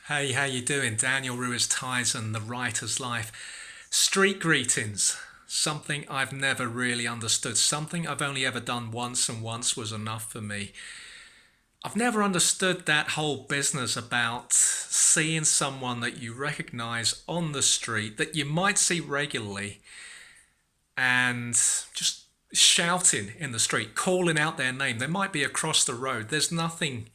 Hey, how you doing? Daniel Ruiz Tyson, The Writer's Life. Street greetings. Something I've never really understood. Something I've only ever done once, and once was enough for me. I've never understood that whole business about seeing someone that you recognize on the street that you might see regularly and just shouting in the street, calling out their name. They might be across the road. There's nothing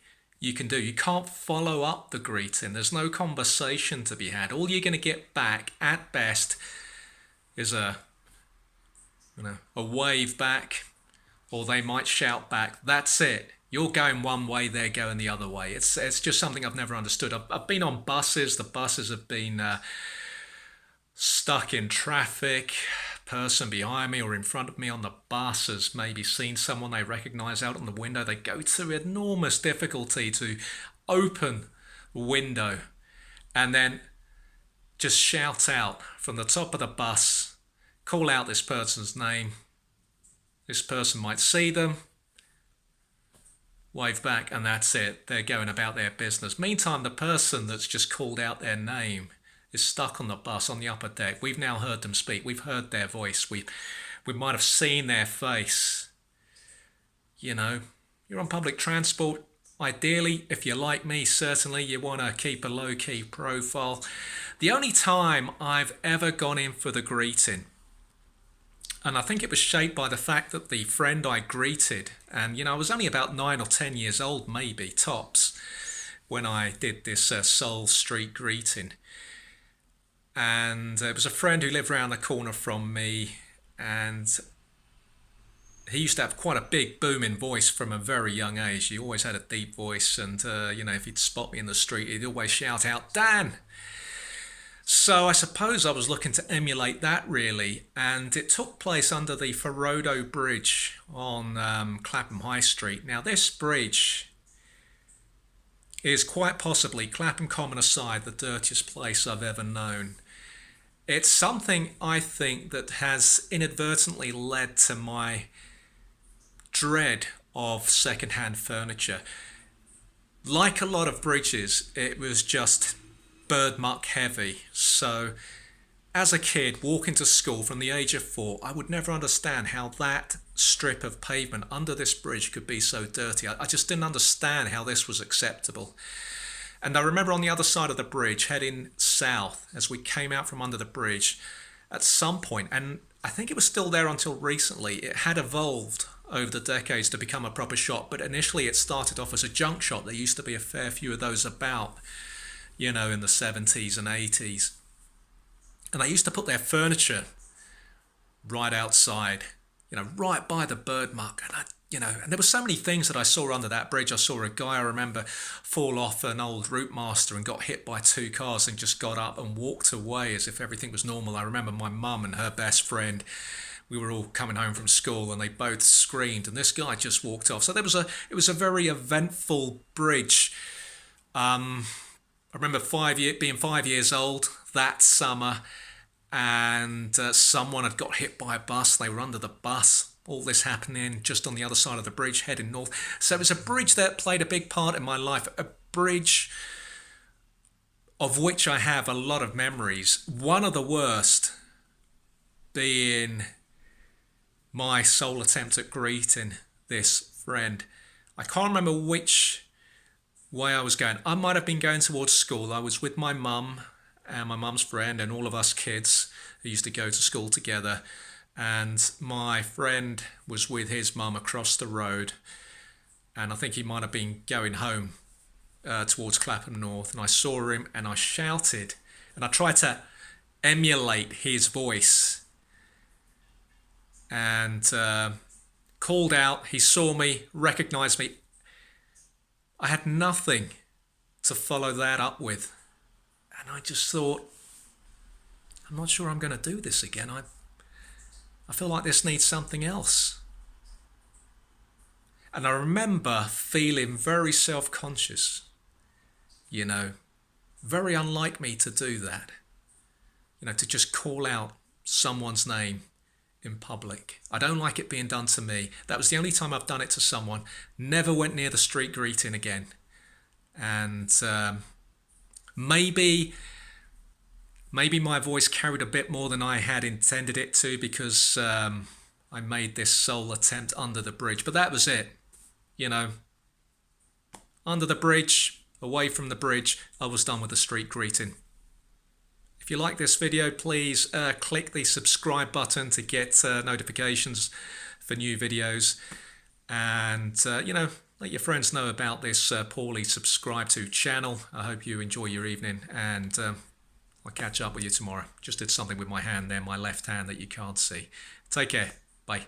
you can do. You can't follow up the greeting. There's no conversation to be had. All you're going to get back at best is a wave back, or they might shout back. That's it. You're going one way, they're going the other way. It's just something I've never understood. I've been on buses. The buses have been stuck in traffic. Person behind me or in front of me on the bus has maybe seen someone they recognise out on the window. They go to enormous difficulty to open the window and then just shout out from the top of the bus, call out this person's name. This person might see them, wave back, and that's it. They're going about their business. Meantime, the person that's just called out their name is stuck on the bus on the upper deck. We've now heard them speak. We've heard their voice. We might have seen their face. You know, you're on public transport. Ideally, if you're like me, certainly you want to keep a low-key profile. The only time I've ever gone in for the greeting, and I think it was shaped by the fact that the friend I greeted, and I was only about 9 or 10 years old, maybe tops, when I did this Seoul Street greeting. And it was a friend who lived around the corner from me, and he used to have quite a big booming voice from a very young age. He always had a deep voice, and if he'd spot me in the street, he'd always shout out, "Dan!" So I suppose I was looking to emulate that really, and it took place under the Ferodo Bridge on Clapham High Street. Now this bridge is quite possibly, Clapham Common aside, the dirtiest place I've ever known. It's something I think that has inadvertently led to my dread of second-hand furniture. Like a lot of bridges, it was just bird muck heavy. So as a kid walking to school from the age of 4, I would never understand how that strip of pavement under this bridge could be so dirty. I just didn't understand how this was acceptable. And I remember on the other side of the bridge, heading south, as we came out from under the bridge, at some point, and I think it was still there until recently, it had evolved over the decades to become a proper shop, but initially it started off as a junk shop. There used to be a fair few of those about, in the 70s and 80s. And they used to put their furniture right outside, right by the bird muck. And there were so many things that I saw under that bridge. I saw a guy, I remember, fall off an old Route Master and got hit by 2 cars and just got up and walked away as if everything was normal. I remember my mum and her best friend, we were all coming home from school and they both screamed and this guy just walked off. So it was a very eventful bridge. I remember being 5 years old that summer, and someone had got hit by a bus. They were under the bus. All this happening just on the other side of the bridge heading north. So it was a bridge that played a big part in my life, a bridge of which I have a lot of memories. One of the worst being my sole attempt at greeting this friend. I can't remember which way I was going. I might have been going towards school. I was with my mum and my mum's friend and all of us kids who used to go to school together. And my friend was with his mum across the road, and I think he might have been going home towards Clapham North, and I saw him and I shouted and I tried to emulate his voice and called out. He saw me, recognised me. I had nothing to follow that up with, and I just thought, I'm not sure I'm going to do this again. I feel like this needs something else. And I remember feeling very self-conscious, very unlike me to do that, to just call out someone's name in public. I don't like it being done to me. That was the only time I've done it to someone. Never went near the street greeting again. And Maybe my voice carried a bit more than I had intended it to, because I made this sole attempt under the bridge. But that was it. You know, under the bridge, away from the bridge, I was done with the street greeting. If you like this video, please click the subscribe button to get notifications for new videos. And, let your friends know about this poorly subscribed to channel. I hope you enjoy your evening, and I'll catch up with you tomorrow. Just did something with my hand there, my left hand, that you can't see. Take care. Bye.